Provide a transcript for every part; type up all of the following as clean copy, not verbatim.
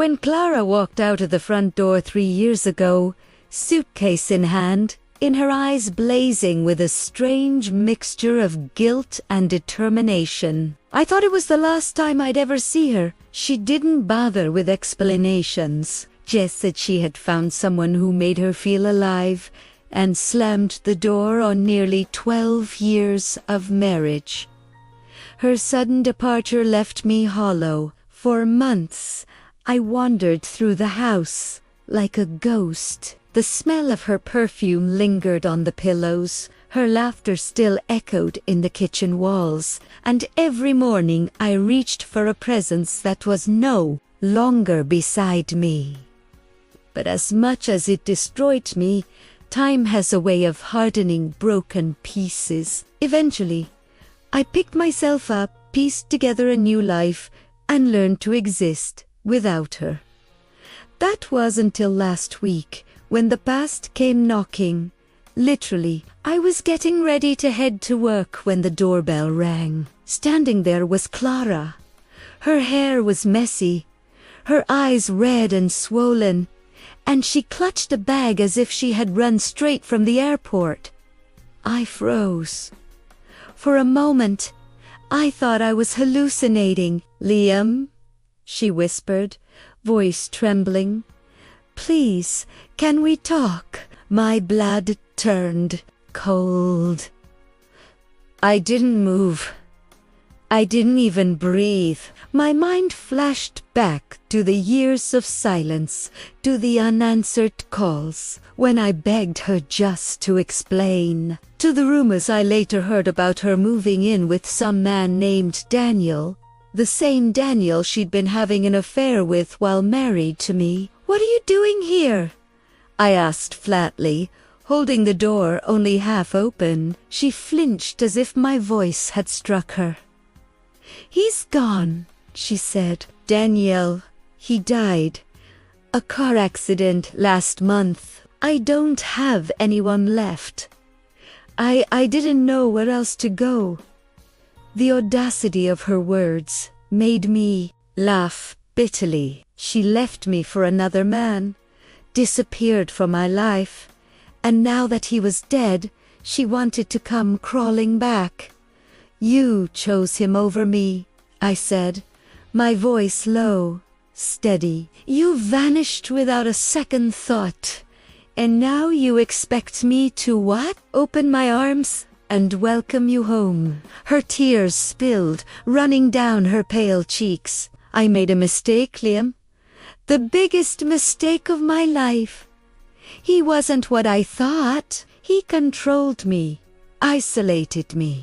When Clara walked out of the front door 3 years ago, suitcase in hand, in her eyes blazing with a strange mixture of guilt and determination, I thought it was the last time I'd ever see her. She didn't bother with explanations, just said she had found someone who made her feel alive, and slammed the door on nearly 12 years of marriage. Her sudden departure left me hollow. For months, I wandered through the house like a ghost. The smell of her perfume lingered on the pillows, her laughter still echoed in the kitchen walls, and every morning I reached for a presence that was no longer beside me. But as much as it destroyed me, time has a way of hardening broken pieces. Eventually, I picked myself up, pieced together a new life, and learned to exist without her. That was until last week, when the past came knocking. Literally, I was getting ready to head to work when the doorbell rang. Standing there was Clara. Her hair was messy, her eyes red and swollen, and she clutched a bag as if she had run straight from the airport. I froze. For a moment, I thought I was hallucinating. "Liam," she whispered, voice trembling. "Please, can we talk?" My blood turned cold. I didn't move. I didn't even breathe. My mind flashed back to the years of silence, to the unanswered calls, when I begged her just to explain, to the rumors I later heard about her moving in with some man named Daniel, the same Daniel she'd been having an affair with while married to me. "What are you doing here?" I asked flatly, holding the door only half open. She flinched as if my voice had struck her. "He's gone," she said. "Daniel, he died. A car accident last month. I don't have anyone left. I didn't know where else to go." The audacity of her words made me laugh bitterly. She left me for another man, disappeared from my life, and now that he was dead, she wanted to come crawling back. "You chose him over me," I said, my voice low, steady. "You vanished without a second thought, and now you expect me to what? Open my arms and welcome you home." Her tears spilled, running down her pale cheeks. "I made a mistake, Liam. The biggest mistake of my life. He wasn't what I thought. He controlled me, isolated me.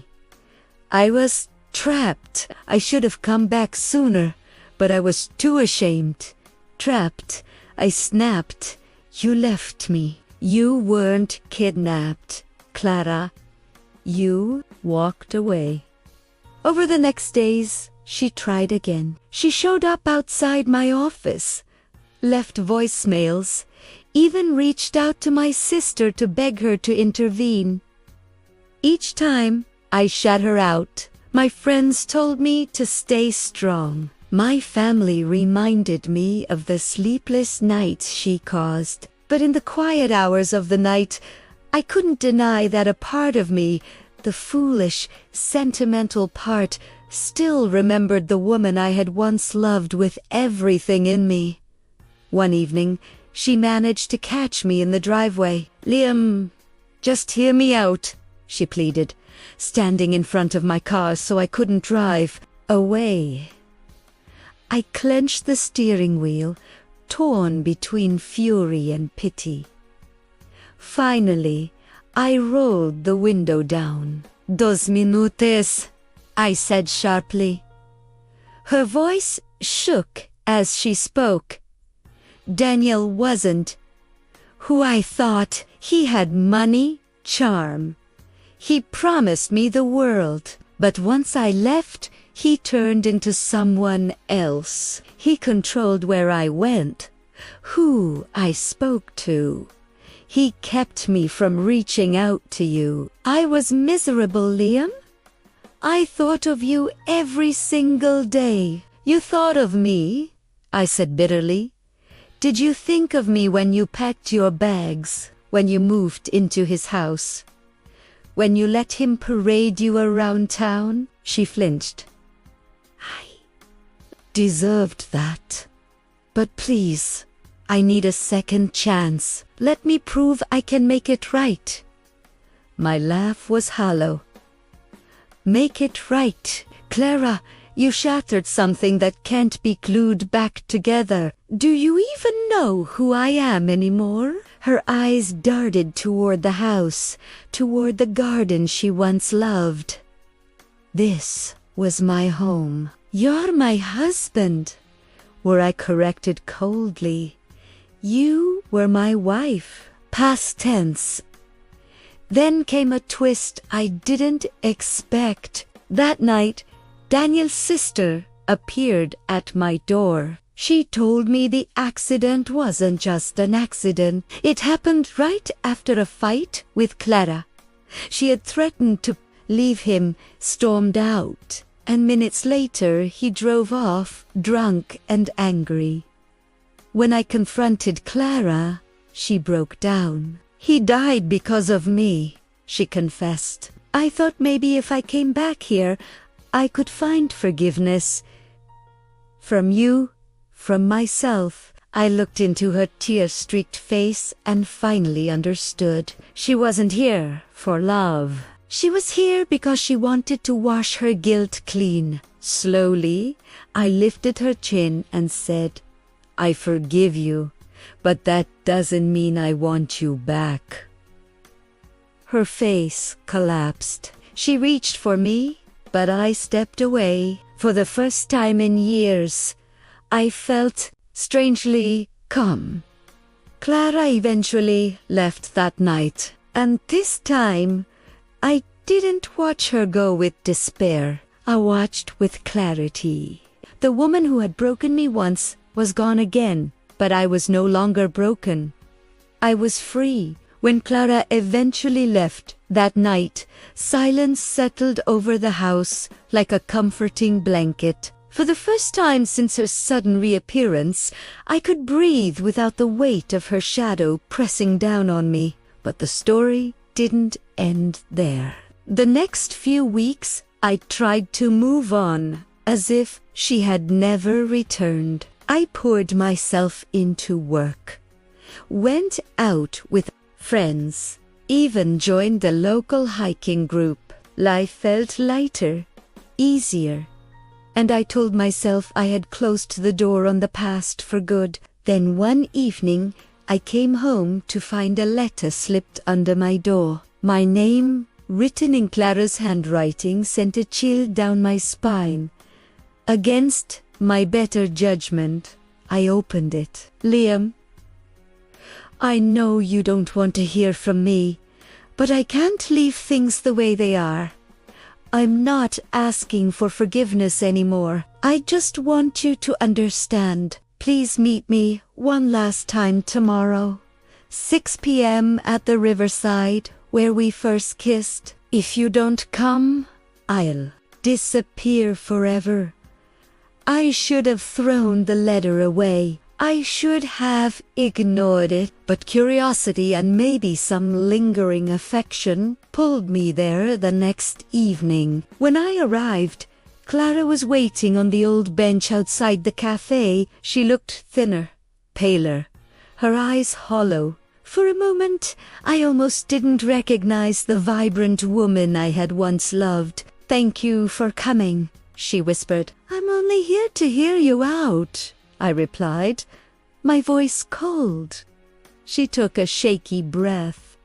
I was trapped. I should have come back sooner, but I was too ashamed. Trapped. I snapped. You left me. You weren't kidnapped, Clara. You walked away." Over the next days, she tried again. She showed up outside my office, left voicemails, even reached out to my sister to beg her to intervene. Each time, I shut her out. My friends told me to stay strong. My family reminded me of the sleepless nights she caused. But in the quiet hours of the night, I couldn't deny that a part of me, the foolish, sentimental part, still remembered the woman I had once loved with everything in me. One evening, she managed to catch me in the driveway. "Liam, just hear me out," she pleaded, standing in front of my car so I couldn't drive away. I clenched the steering wheel, torn between fury and pity. Finally, I rolled the window down. "Dos minutos," I said sharply. Her voice shook as she spoke. Daniel wasn't who I thought. He had money, charm. He promised me the world. But once I left, he turned into someone else. He controlled where I went, who I spoke to. He kept me from reaching out to you. I was miserable, Liam. I thought of you every single day. You thought of me, I said bitterly. Did you think of me when you packed your bags, when you moved into his house? When you let him parade you around town? She flinched. I deserved that. But please, I need a second chance. Let me prove I can make it right. My laugh was hollow. Make it right, Clara. You shattered something that can't be glued back together. Do you even know who I am anymore? Her eyes darted toward the house, toward the garden she once loved. This was my home. You're my husband. Were I corrected coldly? You were my wife. Past tense. Then came a twist I didn't expect. That night, Daniel's sister appeared at my door. She told me the accident wasn't just an accident. It happened right after a fight with Clara. She had threatened to leave him, stormed out, and minutes later he drove off, drunk and angry. When I confronted Clara, she broke down. He died because of me, she confessed. I thought maybe if I came back here, I could find forgiveness. From you, from myself. I looked into her tear-streaked face and finally understood. She wasn't here for love. She was here because she wanted to wash her guilt clean. Slowly, I lifted her chin and said, I forgive you, but that doesn't mean I want you back. Her face collapsed. She reached for me, but I stepped away. For the first time in years, I felt strangely calm. Clara eventually left that night, and this time, I didn't watch her go with despair. I watched with clarity. The woman who had broken me once was gone again, but I was no longer broken. I was free. When Clara eventually left that night, silence settled over the house like a comforting blanket. For the first time since her sudden reappearance, I could breathe without the weight of her shadow pressing down on me. But the story didn't end there. The next few weeks, I tried to move on, as if she had never returned. I poured myself into work, went out with friends, even joined the local hiking group. Life felt lighter, easier, and I told myself I had closed the door on the past for good. Then one evening, I came home to find a letter slipped under my door. My name, written in Clara's handwriting, sent a chill down my spine. Against my better judgment, I opened it. Liam, I know you don't want to hear from me, but I can't leave things the way they are. I'm not asking for forgiveness anymore. I just want you to understand. Please meet me one last time tomorrow. 6 p.m. at the riverside where we first kissed. If you don't come, I'll disappear forever. I should have thrown the letter away. I should have ignored it, but curiosity and maybe some lingering affection pulled me there the next evening. When I arrived, Clara was waiting on the old bench outside the cafe. She looked thinner, paler, her eyes hollow. For a moment, I almost didn't recognize the vibrant woman I had once loved. Thank you for coming, she whispered. I'm only here to hear you out, I replied, my voice cold. She took a shaky breath.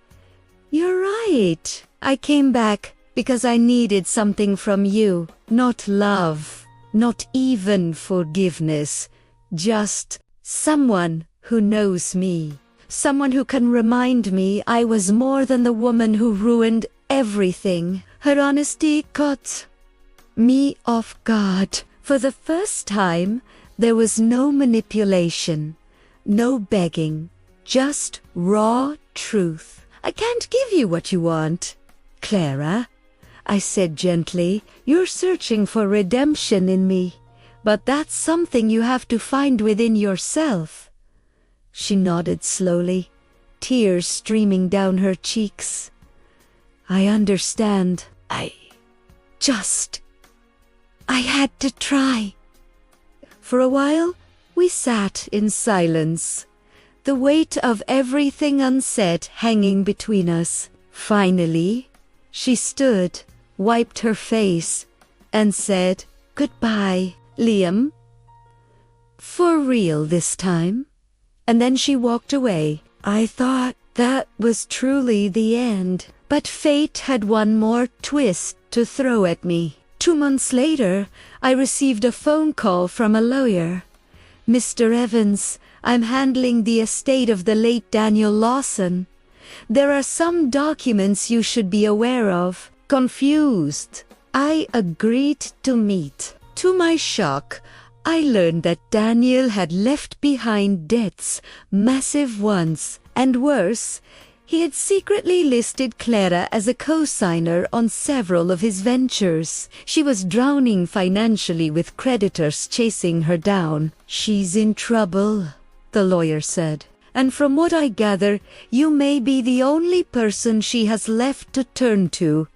You're right. I came back because I needed something from you. Not love, not even forgiveness. Just someone who knows me. Someone who can remind me I was more than the woman who ruined everything. Her honesty caught me off guard. For the first time, there was no manipulation, no begging, just raw truth. I can't give you what you want, Clara, I said gently. You're searching for redemption in me, But that's something you have to find within yourself. She nodded slowly, tears streaming down her cheeks. I understand. I had to try. For a while, we sat in silence, the weight of everything unsaid hanging between us. Finally, she stood, wiped her face, and said, "Goodbye, Liam. For real this time." And then she walked away. I thought that was truly the end. But fate had one more twist to throw at me. 2 months later, I received a phone call from a lawyer. "Mr. Evans, I'm handling the estate of the late Daniel Lawson. There are some documents you should be aware of." Confused, I agreed to meet. To my shock, I learned that Daniel had left behind debts, massive ones, and worse, he had secretly listed Clara as a co-signer on several of his ventures. She was drowning financially with creditors chasing her down. "She's in trouble," the lawyer said. "And from what I gather, you may be the only person she has left to turn to."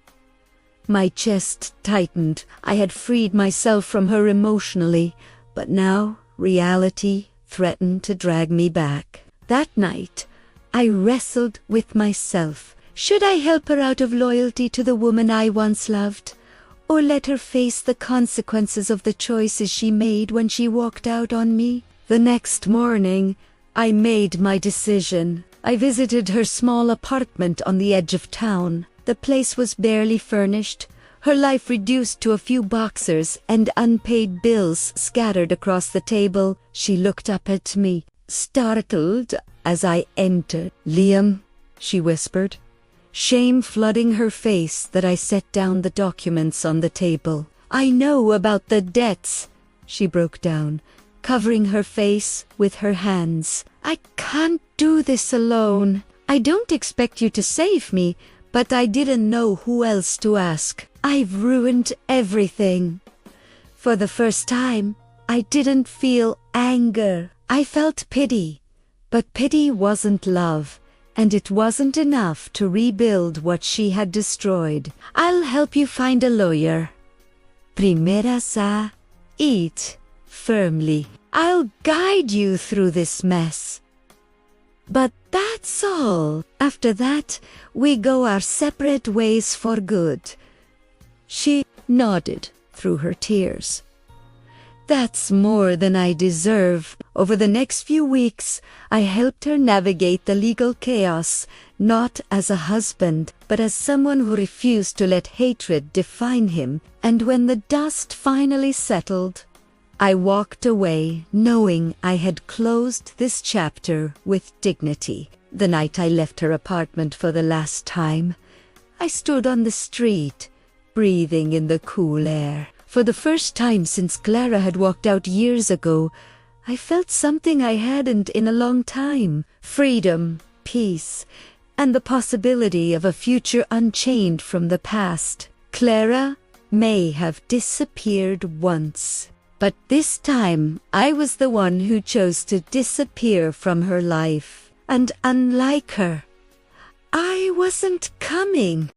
My chest tightened. I had freed myself from her emotionally, but now reality threatened to drag me back. That night, I wrestled with myself. Should I help her out of loyalty to the woman I once loved, or let her face the consequences of the choices she made when she walked out on me? The next morning, I made my decision. I visited her small apartment on the edge of town. The place was barely furnished, her life reduced to a few boxers and unpaid bills scattered across the table. She looked up at me, startled, as I entered. "Liam," she whispered, shame flooding her face that I set down the documents on the table. "I know about the debts," she broke down, covering her face with her hands. "I can't do this alone. I don't expect you to save me, but I didn't know who else to ask. I've ruined everything." For the first time, I didn't feel anger. I felt pity. But pity wasn't love, and it wasn't enough to rebuild what she had destroyed. "I'll help you find a lawyer." Primera sa, eat firmly. "I'll guide you through this mess." But that's all. After that, we go our separate ways for good. She nodded through her tears. "That's more than I deserve." Over the next few weeks, I helped her navigate the legal chaos, not as a husband, but as someone who refused to let hatred define him. And when the dust finally settled, I walked away knowing I had closed this chapter with dignity. The night I left her apartment for the last time, I stood on the street, breathing in the cool air. For the first time since Clara had walked out years ago, I felt something I hadn't in a long time. Freedom, peace, and the possibility of a future unchained from the past. Clara may have disappeared once, but this time I was the one who chose to disappear from her life. And unlike her, I wasn't coming.